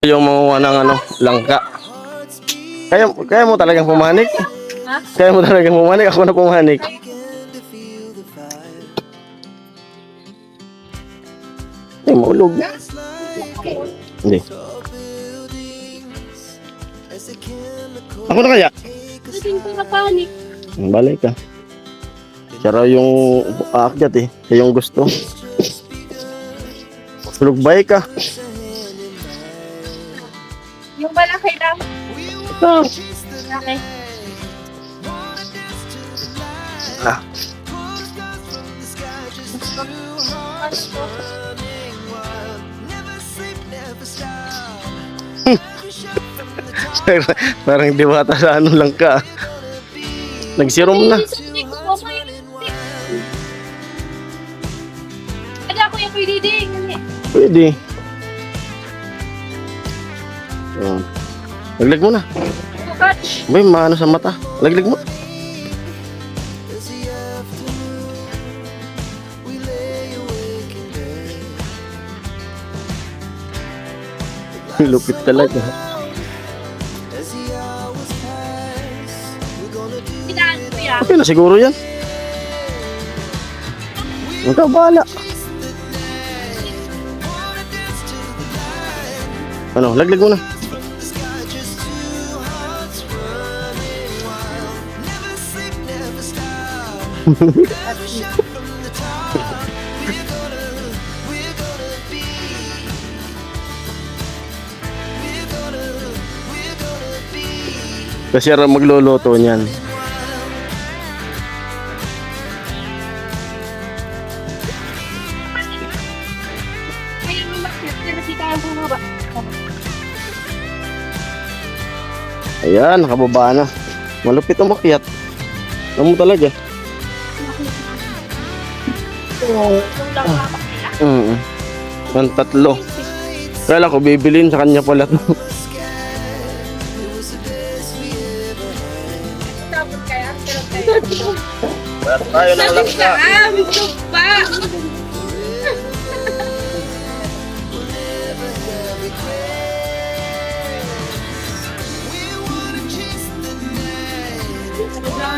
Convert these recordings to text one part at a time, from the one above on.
Yung mga ng ano, langka. Kaya mo talagang pumanik? Ha? Kaya mo talagang pumanik? Ako na pumanik. Ay, maulog. Hindi. Ako na kaya? Kasi ko na panik. Balik ka. Siya raw yung aakyat eh. Siya yung gusto. Lugbay ka. Yung malaki lang. Ah. Malaki. Ah. Parang diwata sa ano lang ka. Nagsirom na. Hindi ko po may Ada ako yung pwedeng. Pwede. Oh. Laglag mo na. Catch. May maano sa mata. Laglag mo. Lupit talaga. Tinaan ko yan. Okay na siguro yan. Ikaw bahala. Ano, laglag mo na. Kasi raw magluluto niyan. Ayun yung bakit. Kasi kaya mo ba? Ayan, nakababa na. Malupit umakyat. Alam mo talaga. Yung lang kapakila. Ang tatlo. Kala ko bibilin sa kanya pala to. Tapos kaya. Pero kaya. Tayo na lang Sabi ka, gusto pa.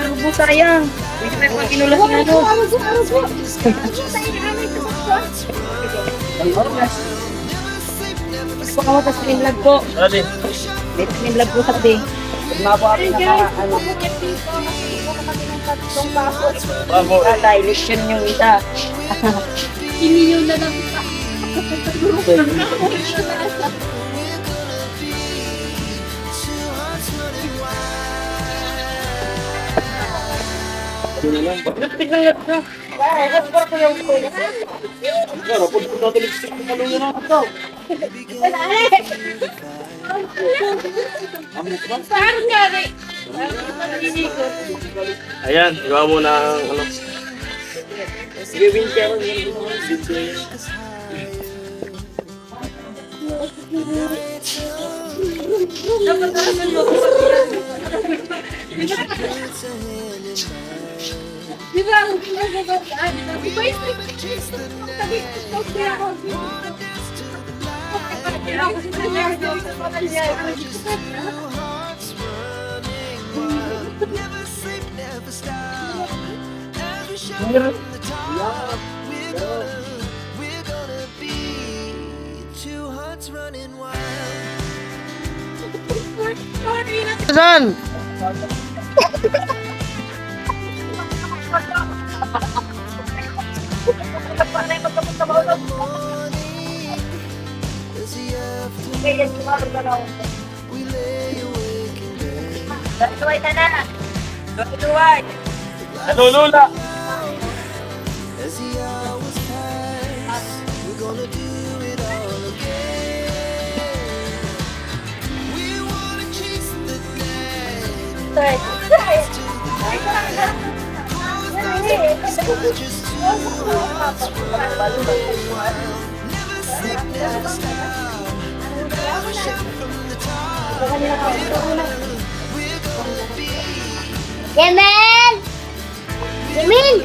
Rubo sayang. Hindi tayo pag kinulas na ano. Gusto ko sa stream vlog ko. Adi. May stream vlog ko sa day. Mabo ako na ano. Bravo. Dilation yung isa. Iniyaw na lang sa Parang nga rin. Ayan, gawa mo na ang ano. Gawin siya ako. Dapat naman mo ko Di ba? Ang ginagawa di ba yung sabi ko kaya ako Saan? Tuway ka na. Tuway. Nalulula. Yemen! Yemen!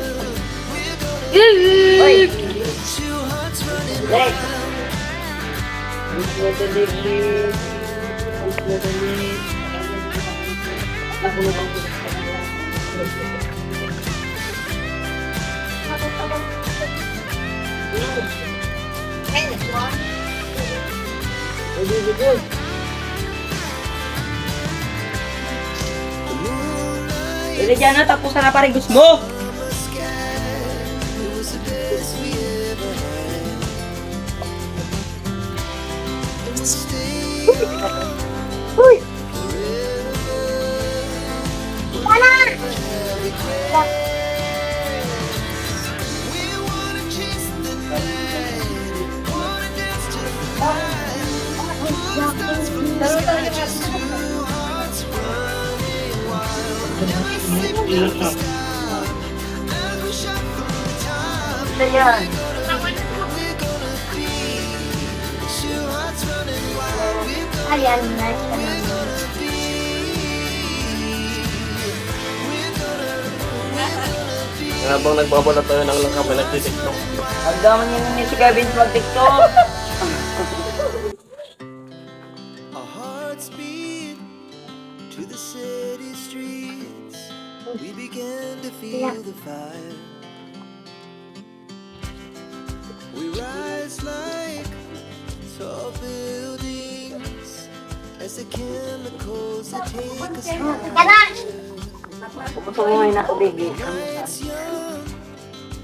Oy. Ili dyan na, tapusan na paring gusto mo. Ito yan. Ayan, nice. Habang nagbabala tayo ng lang kami nagtitiktok. Ang daman niya nung si Kevin mag-tiktok. Our hearts beat to the city streets. We began to feel the fire. We rise like tall buildings as the chemicals that take us high. Gusto mo yung nakabigay. Nights young,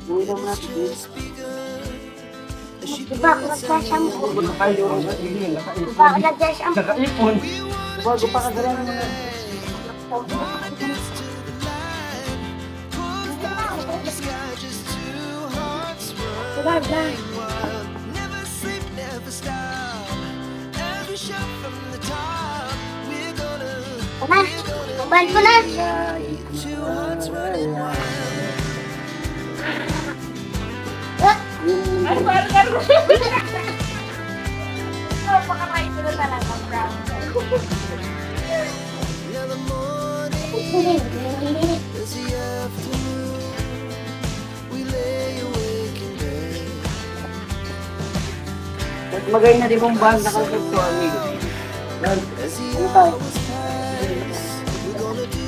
Buhay lang it's natin. just begun. As she Diba, puts kung her nagka-shampoo. hand Diba, kung nagka-shampoo. Nakaipon. Bago pa kagalan mo na. the sky, just two hearts running Diba, diba. wild. Never sleep, never stop. Every shot from the top. We're gonna Mobile ko na. two hearts running wild. Ano ba? Pakakain ko na talaga, bro. Now the morning is the afternoon. We lay awake in bed. Mas magay na di mong bag na kalagay ko, amigo. As the Ano tayo? hours pass, we're gonna do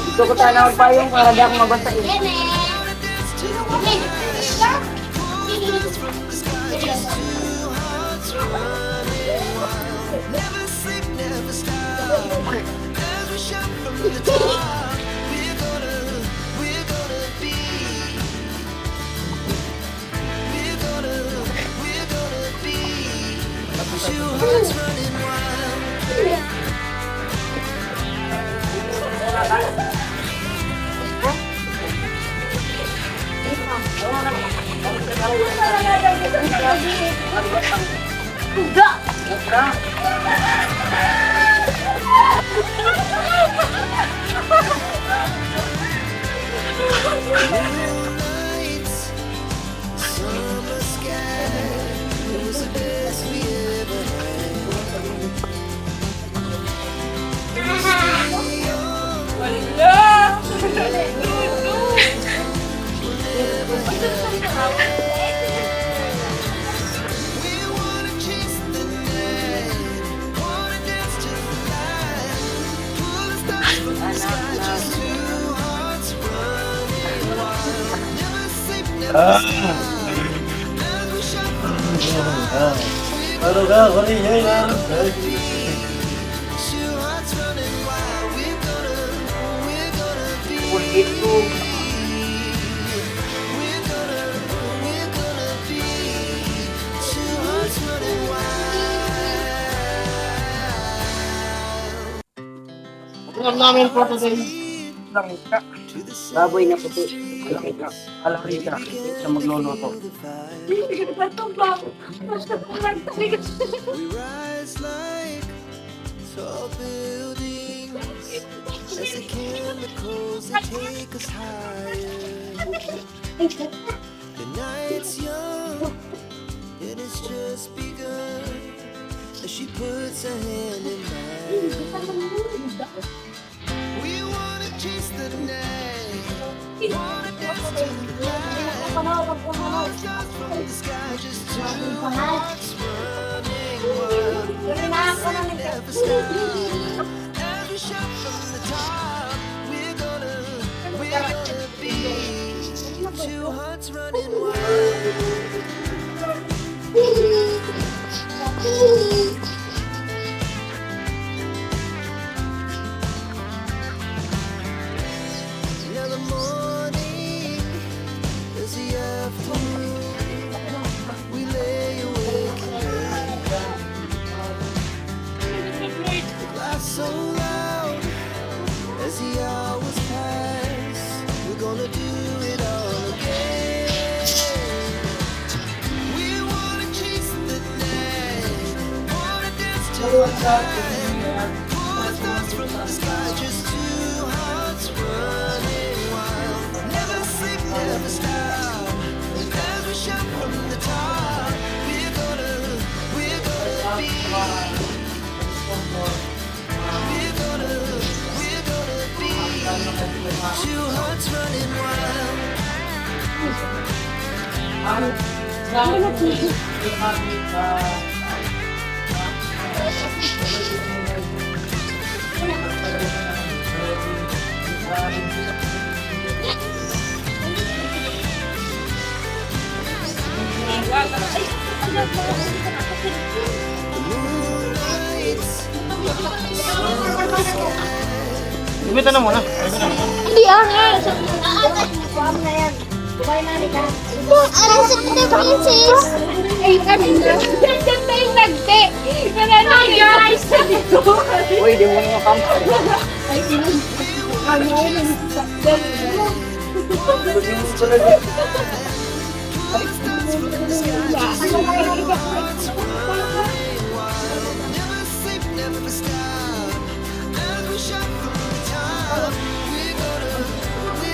Gusto ko sana magpayong para di ako mabasain. never sleep, never stop. As we shout from the top, we're gonna be. We're gonna be. Two hearts running wild. Nights, summer sky, it was the best we ever We wanna chase the night, wanna dance to the light, pull the stars from the sky, just two hearts running wild. Never sleep, never stop. As we shout from the top, Ano ka? Kali niya yan. two hearts running wild. We're gonna be. Ito. We're gonna be two hearts running wild. Alam namin po today. Langka. To the Baboy na puti. Langka. Alam rin ka. Siya magluluto. we rise like tall buildings as the chemicals that take us higher. The night's young and it's just begun as she puts her hand in mine. We wanna chase the night, wanna dance to the light. wag ko na. from the sky, just two hearts running wild. Never stop. As we shout from the top, we're gonna be two hearts running wild. Now the morning is the afternoon. We lay awake and laugh so loud as the hours pass. We're gonna do it all again. We wanna chase the night, wanna dance to the light, pull the stars from the sky, just two hearts running wild. Never sleep, never stop. As we shout from the top, we're gonna be. We're gonna be two hearts running wild. Moonlights, Gumitan na muna. Hindi ah. Kuha mo na yan. Kuha na ka. Ano sa kita princess? Ay, kanina. Diyan na yung nagte. Ay, guys. Uy, di mo nga kampo. Ay, ano yun? never sleep, never stop. As we shout from the top, we're gonna be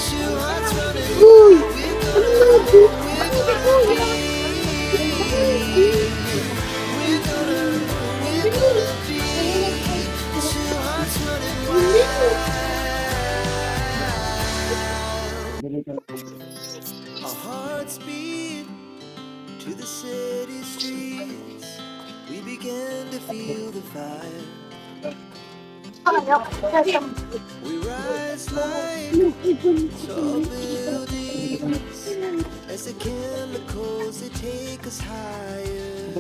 two hearts running. We're gonna be two hearts running wild. Our hearts beat to the city streets. We began to feel the fire. We rise like tall buildings as the chemicals they take us higher.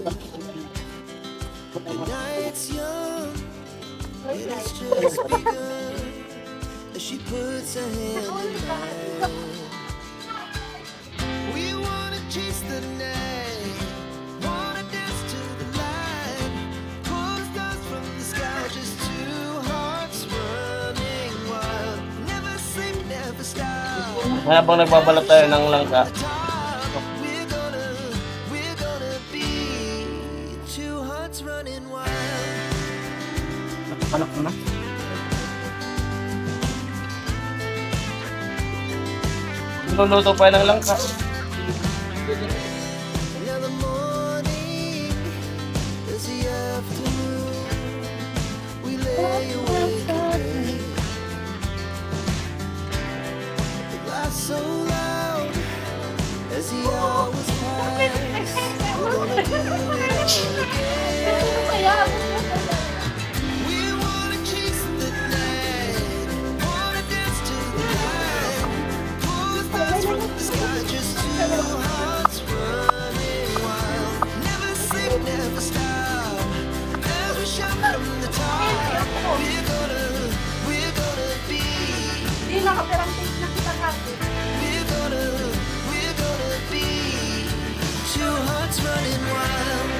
The night's young, it has just begun as she puts her hand in mine. We wanna chase the night, wanna dance to the light, pull the stars from the sky, just two hearts running wild. Never sleep, never stop. Habang nagbabalat tayo ng langka, Top, we're gonna be two hearts running wild. nakapanak mo na. Niluluto pa ng langka. Now the morning is the afternoon. We lay awake and pray. We laugh so loud as the hours pass. We're gonna do it all again. We wanna chase the night, wanna dance to the light, pull the stars from the sky, just two hearts running wild. Never sleep, never stop. As we shout from the top, we're gonna be. Hindi nakaperang tape na kita natin. We're gonna be two hearts running wild.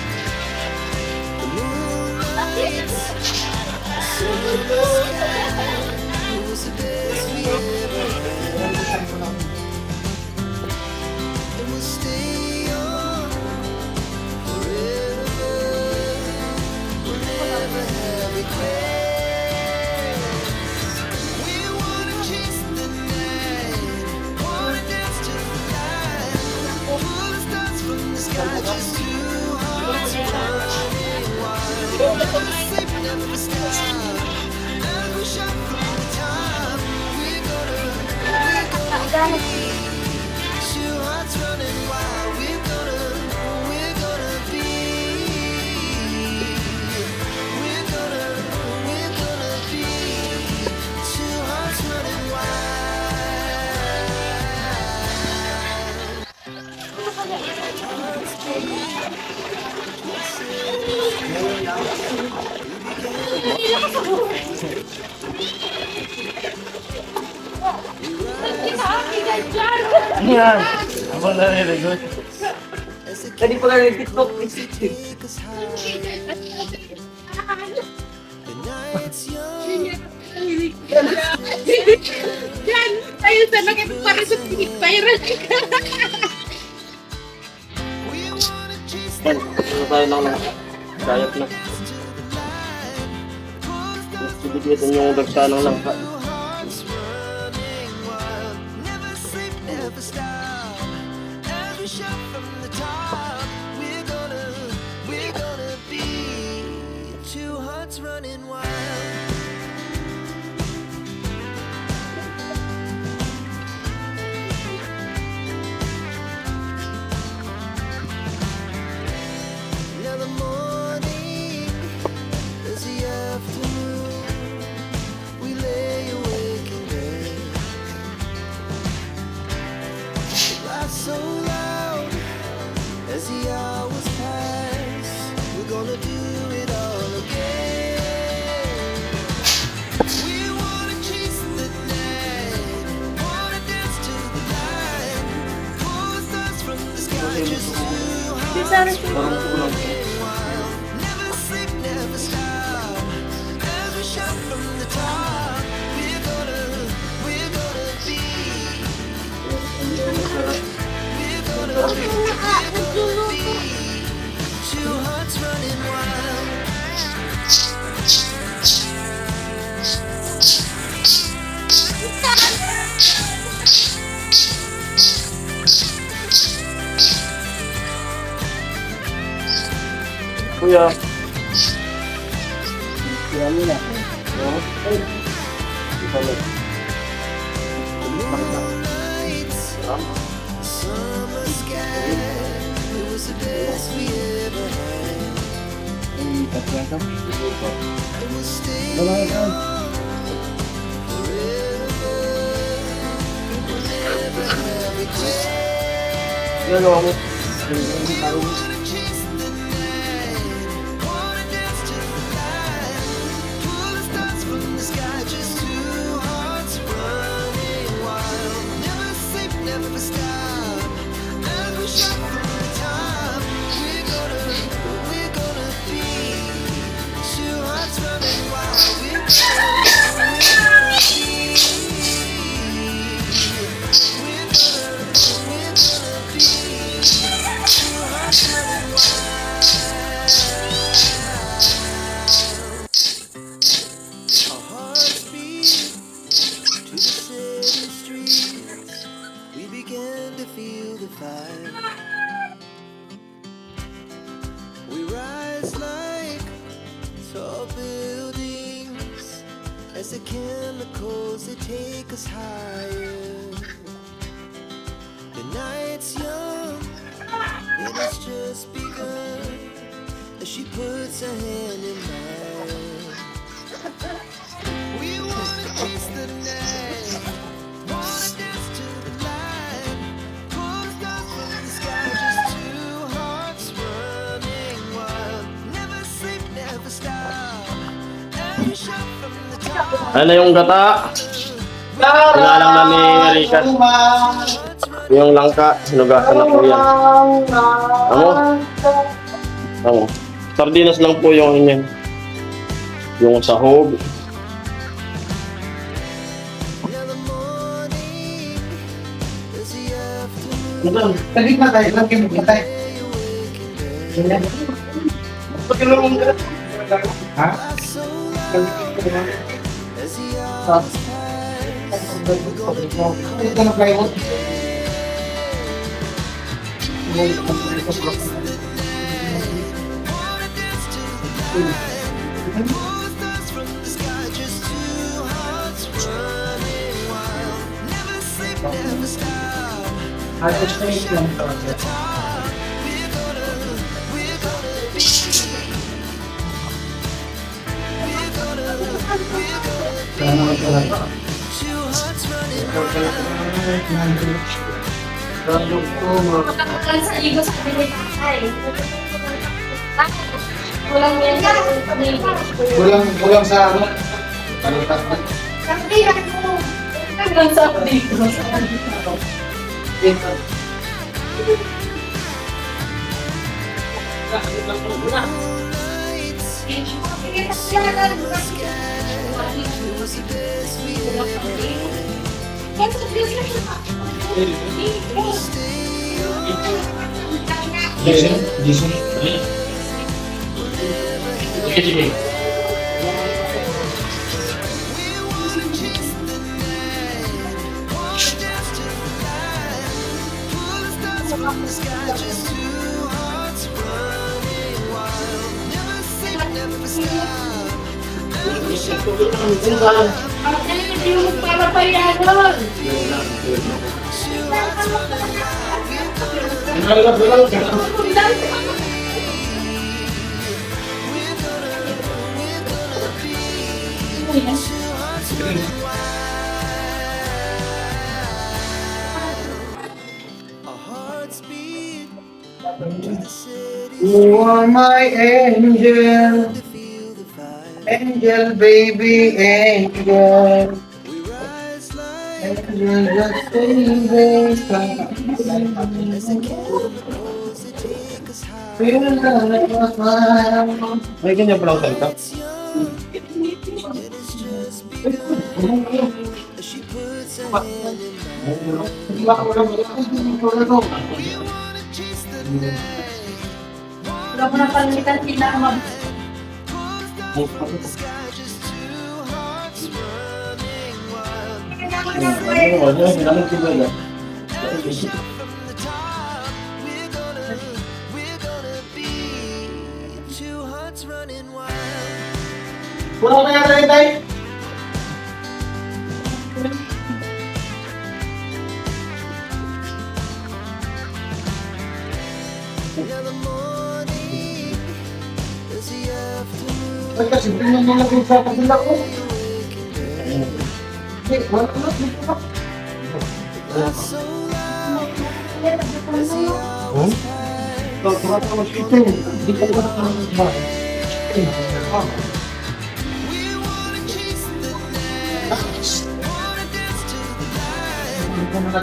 The moonlights, silver sky, it was the best we ever had. And we'll stay on forever. We'll never have regret. sleep, never stop. As we shout from the top, we're gonna two hearts running wild. We're gonna be. We're gonna be two hearts running wild. Ano yan? Habang nare-record. Hindi pa lang TikTok. Take us high. The night's young. Yan! Ayun sa nakipagpare sa viral. We wanna chase Yan, ano tayo lang na. Sayap na. Bibigyan yung dagsanang lang. hearts running wild. Never sleep, never stop. As we shout from the top, we're gonna be two hearts running wild. Now the morning is the afternoon. We lay awake in bed. Laugh so loud as the hours pass. We're gonna do it all again. We wanna chase the night, wanna dance to the light, pull the stars from the sky, just two hearts running wild. Never sleep, never stop. As we shout from the top, we're gonna be. We're gonna be two hearts running wild. Kuya. Moonlights, summer sky, it was the best we ever had. And we'll stay young forever. We'll never have regret. Wanna chase the night, wanna dance to the light, pull the stars from the sky, just two hearts running wild. Never sleep, never stop. As we shout from the top, we're gonna be two hearts running wild. We're gonna be. We're gonna be two hearts running wild. Our hearts beat to the city streets. We began to feel the fire. We rise like tall buildings as the chemicals they take us higher. The night's young, it has just begun as she puts her hand in mine. We wanna chase the night, wanna dance to the light, pull the stars from the sky, just two hearts running wild. Never sleep, never stop. As we shout from the top, Ano yung gata? Sinalang na ni Rika. Yung langka, sinugasan na po yan. Ano? Sardinas lang po yung inyan. Yung sahog. now the morning is the afternoon. Tagit na tayo. Lagi mo tayo. Lay awake in bed. Ha? So loud as the hours pass. Ito na plywood. Wanna dance to the light, Pull the stars from the sky, just two hearts running wild. Never sleep, never stop. Two hearts running Kapag sa ligo sa pilit ay. Walang yan. Kulang sa ano? Palitas na. Hanggang sa ligo. nights. Gising. From the sky, just two hearts running wild. Never sleep, never stop. Hindi mo para pa yan. Two hearts running our hearts beat to the city You are my angel, to feel the fire. angel baby, angel. We rise like Angel just baby. as the candles that take us high. Feel like a smile. May ganyan pala ako salita. It's young, and it's just begun. As she puts her hand in mine. We wanna chase the night. Wala ko na palitan pinaka Pull the stars from the sky, just two hearts running wild. Shout from the top. We're gonna be two hearts running wild. Wala ka kaya tayo. Now the morning is the afternoon. Kasi tingnan mo lang sa kabila ko. So loud as the hours pass. Hindi ko We wanna chase the night. Wanna dance to the light.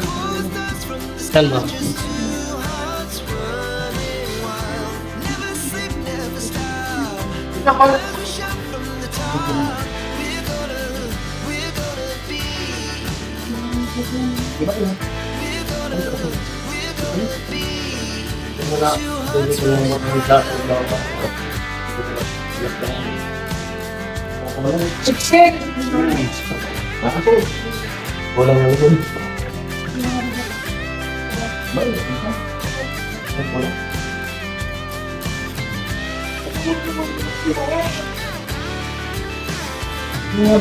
Pull the stars from the sky. Just two hearts running wild. Never sleep, never stop. Shout from the top. We're gonna be. We're gonna be. Two hearts running Siksik! Wala nga ito.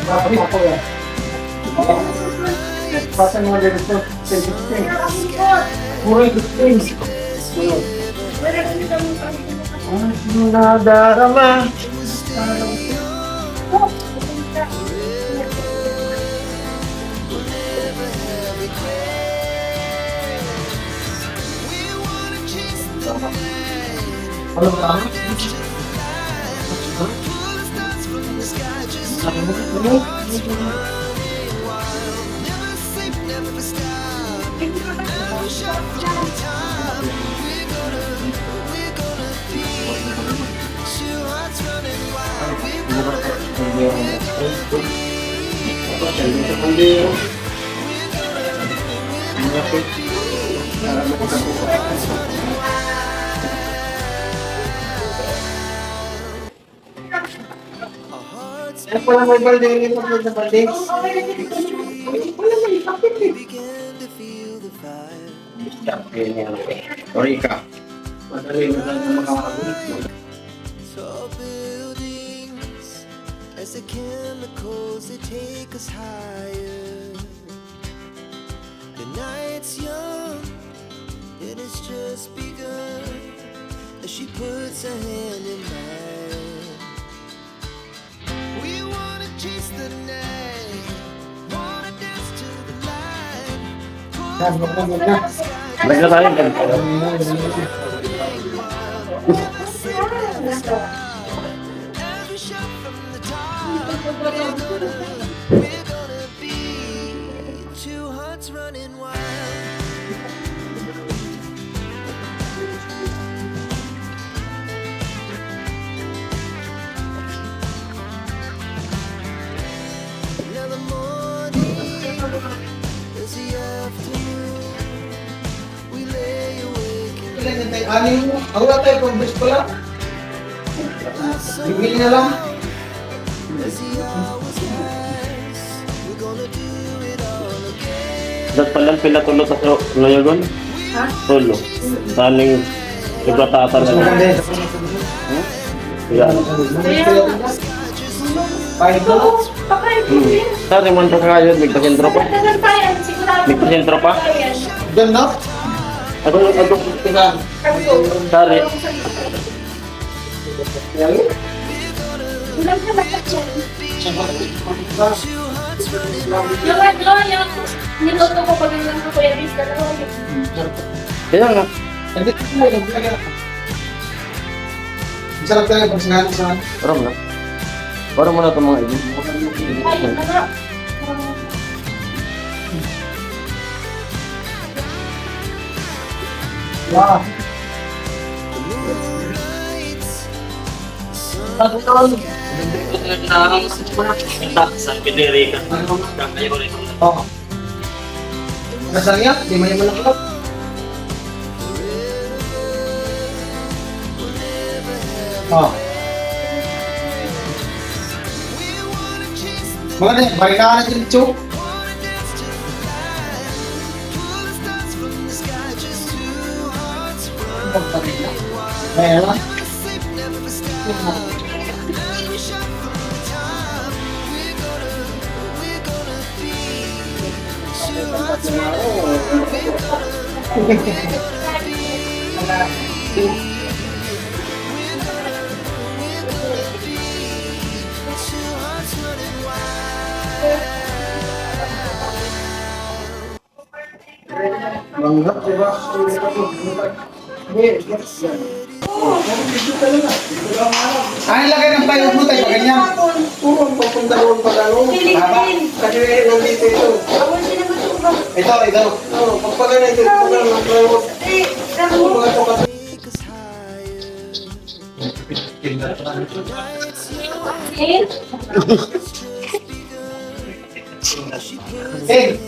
Bakit ako yan? Pasan mo din ito. Uy, gusto. Nadarama. Ano ba? Ano pala may balde? Ito na balde? Begin to feel the fire. Sorry ka. Madali na lang yung mga Tall buildings as the chemicals they take us higher. The night's young, and it's just begun. As she puts her hand in mine, we wanna chase the night, wanna dance to the light. Balik na tayo. Every shot from the top, we're gonna be two hearts running wild. Now the morning is the afternoon. We lay awake and Ang wala tayo kung best pala. Bibili na lang. as the hours pass, we're gonna do it all again. Dat pala pila tulo sa ngayon. Tulo. Saling ibratatar na. Yan. Kahit dalo. Sari man pa kayo, nagpasentro pa. Nagpasentro pa. Diyan na. Ako Tingnan. sari. Yung ano, yung niluto ko pag yung ko Kuya Riz, dalawa yun. Kaya nga. Hindi ko mo lang. Sarap tayo pag sinanong sa Parang na. Parang mo na itong mga ibig. Ay, ano? Wow. Sa Pinerica. Kaya ko rin. Oo. Nasaan yan? Di man yung malakot. Oo. Mga na, balik na ka na dyan, Chuk. Ayan na. Manggap, diba? Ano lagay ng plywood mo tayo? Ganyan? Puro ang papuntalon pa gano'n. Haba? Kasi nandito ito. Ito. Oo, pagpagana ito. Pagpagana ng plywood. Mga ito kasi. Hey!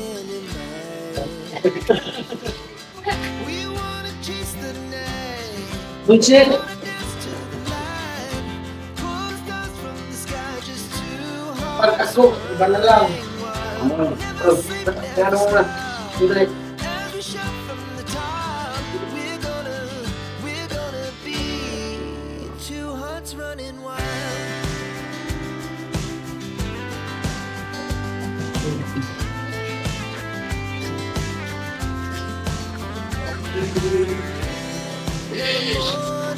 Good shit! Pag ako, iba na lang. Kaya mo na. Tuloy. Running wild.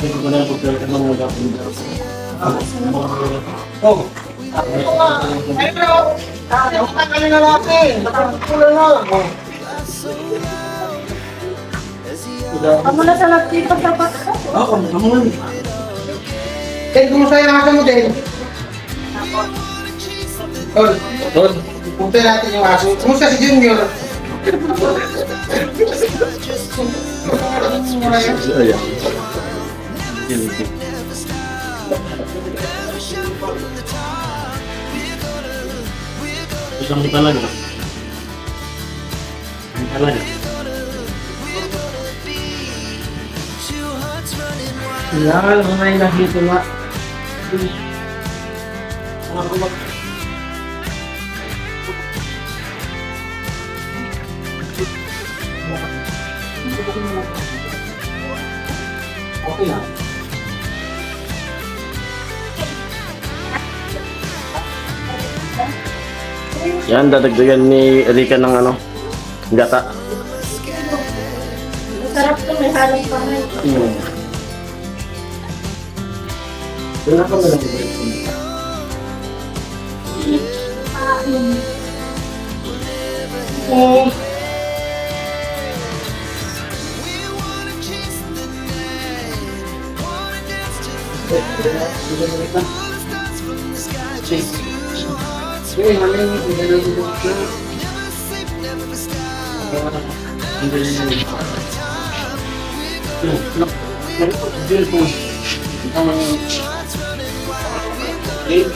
Hindi ko na pagkakita ng mga gapon. Oh. Ay, bro! Yung tagal na natin. Nakapula na. Amo na sa nagtipas sa bata. Oo, naman. Ted, kumusta yung aso mo, Ted? Tol. Punta natin yung aso. Kumusta si Junior? Ayan. Isang talaga. Talaga. Yan, may nakita nga. Okay lang. Yan, dadagdagan ni Rika ng ano, gata. Masarap to, may halong pangay. Wala ka ba lang Eh,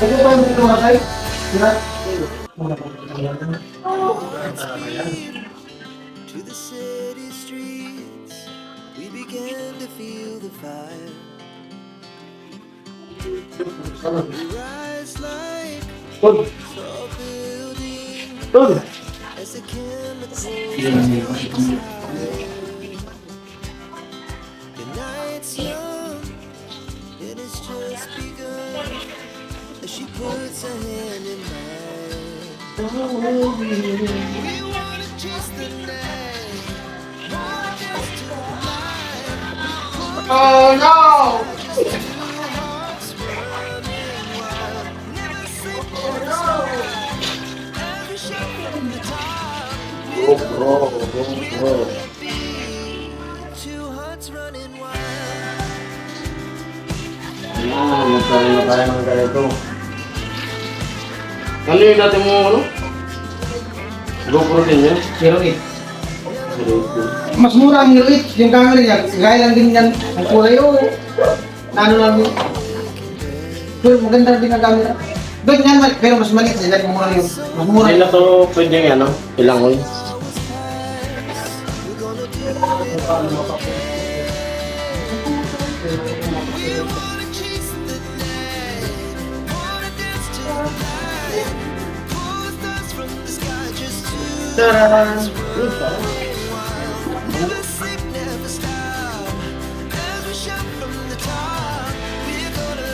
Ano ba yung mga kay? To the city streets, we began to feel the fire. We rise like Tol! tall buildings Tol! as the chemicals. The night's young, and it's just begun. As she puts her hand in mine, we wanna chase the night, wanna dance to the light. Oh no! Hearts running wild, never sleep, never stop. Every shot from the top, two hearts running wild. Yan, magkaroon na tayo ng ganito. Ano yung dati mo, ano? GoPro din yan? Hero 8. Mas mura ang Hero 8. Yung camera niya, gaya lang din yan. Ang kulay ano lang yun. Pero maganda din ang camera. Ganyan, pero mas maliit sila. Mura yun. Mas mura. Hindi na to pwede yung ano, ilangoy. Wanna chase the night, wanna dance to the light. Pull the stars from the sky, just two hearts running wild. Never sleep, never stop. Every shot from the top, we're gonna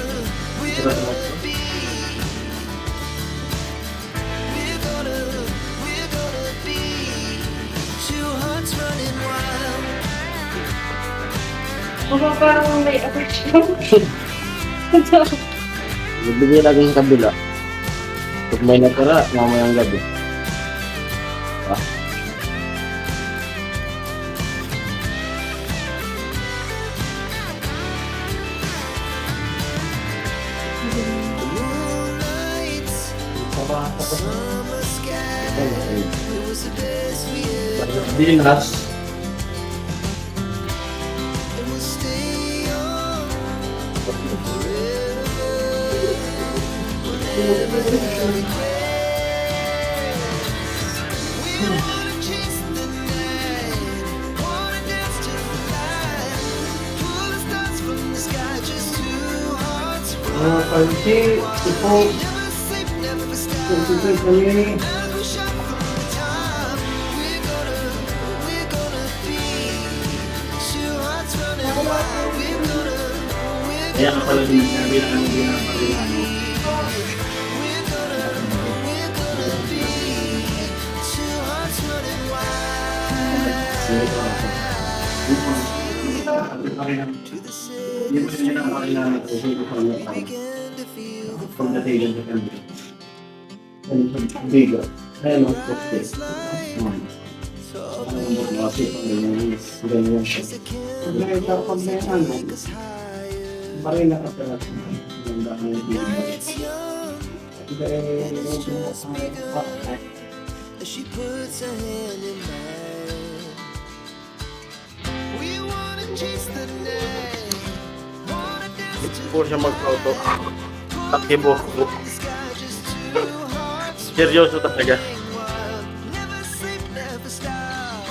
be. We're gonna be two hearts running wild. baka parang may affection. Nagbigay lagi sa kabila. Pag may natira, mamayang gabi. Ah. The moonlight, summer sky, it was the best we ever. Dinas. And we'll stay young we wanna chase the night, wanna dance to the light. Pull the stars from the sky, just two hearts running. Kalsi, tipo, Never sleep, never stop. kami. Every shot from the top, we're gonna be two hearts running wild. Kaya ka pala din sabi na ano din ang pagkakano. We're gonna be two hearts running wild. To the city, Hindi mo siya nakakailangan ito. Hindi ko pala we began to feel the pagdating sa kanila. Bigo. Ayun ang posted. Ano ang mga kasi ganyan siya. as the Pag pag may ano, chemicals higher. parang nakapala. Ganda ang video. Night's young, Dahil as she puts her hand in mine. We wanna chase the night, wanna dance to Po siya mag-auto. Takibo. the sky, just two hearts Seryoso talaga. wild. Never sleep, never stop.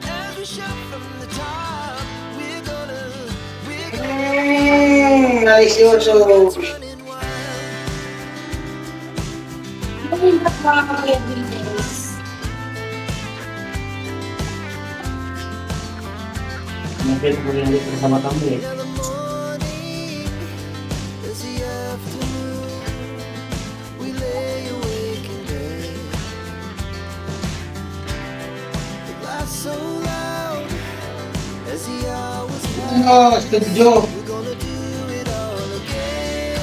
Every shot from the top, we're gonna Naisyoso. running wild. Ay, nakakakabilis. Bakit mo rin dito sa mata mo eh? as the afternoon, we lay awake in bed. The laughs so loud as the hours pass. Oh, studio. We're gonna do it all again.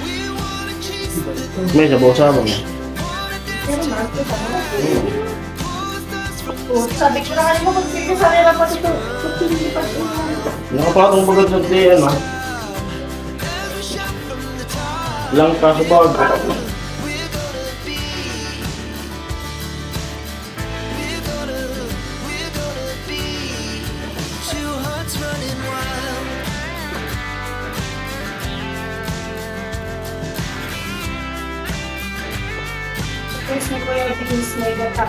We wanna chase the May sabaw mo. Pero master ka na. Sabi ko na kanina mag-sige sa nila pa ito. Hindi pa ito. Nakapatong bagad sa tiyan ha. Lang ka sa bag. two hearts running wild. Tapos ni Kuya Vince may gata.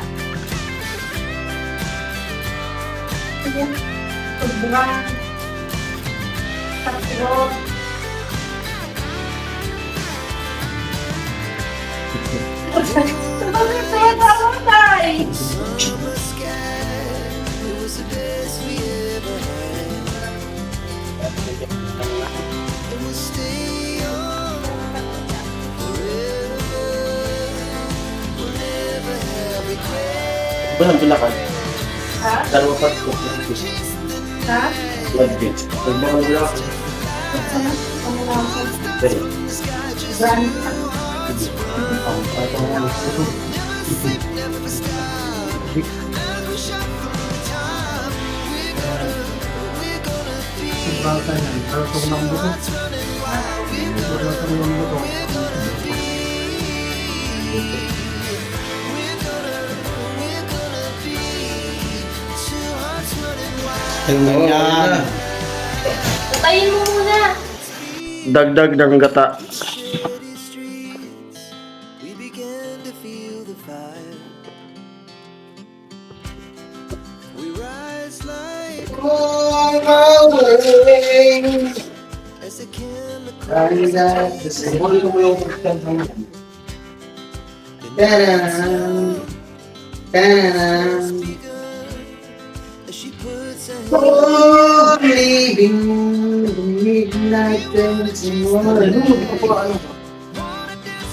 Ayan. Pagbuhan. Tatlo. Bakit tayo namatay? Summer sky, it was the best we ever had. And we'll stay on forever. We'll never have regret. Ba nang tulakad? Ha? Dalawa pa ito. Ha? Blood beach. Nagbaka ng tulakad. Ano lang ako? Pero, Brand. Bata yan. Pero kung nang buto. Wala kang nang buto. Tingnan yan. Patayin mo muna. dagdag ng gata. City streets, we began to feel the fire. We rise like as the chemicals Simbolo mo yung kanta. Tanan. Tanan. as she puts her Oh, living the midnight dancing wanna dance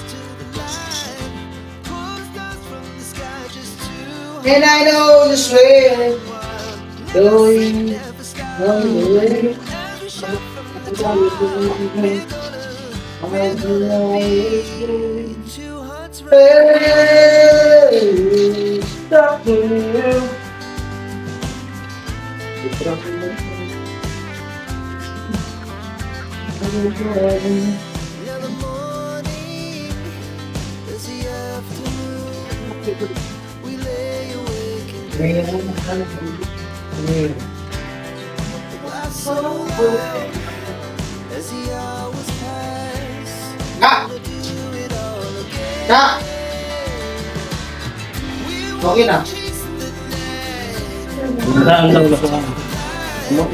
to the light, pull stars from the sky just to And I know this way, going never stop. on the way. Every shot from the top, we're gonna two hearts Hey, stop you. in the morning, as the afternoon, we lay awake and laugh so loud as the hours pass. Ah! We'll do it all again. Ka! Okay na. Chase the night, Saan lang nasa ano?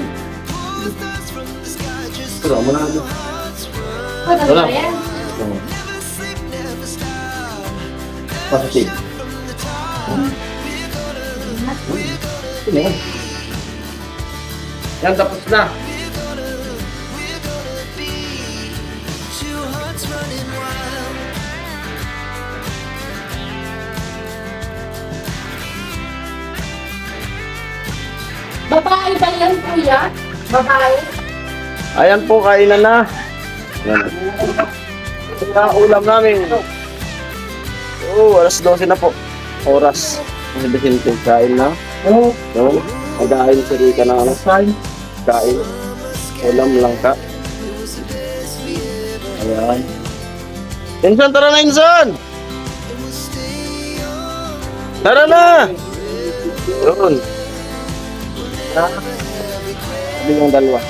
pull stars from the sky just Pero, mo na. hearts run. Ano Wala. ba yan? Never sleep, never stop. Positive. From the top, Ano yan? Yan, tapos na. we're gonna be two hearts running wild. Babae ba yan, kuya? Babae? Ayan po, kainan na. Yan. Ito na ang ulam namin. Alas 12 na po. Oras. Ang Vicente, kain na. Oh, No? Mag-aayos si Rika na ano. fine. Kain. Ulam lang ka. Ayan. Insan, tara na, Insan! Tara na! Yun. Sabi yung dalawa.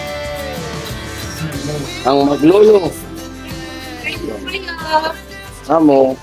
Ang maglolo. Kuya. Amo.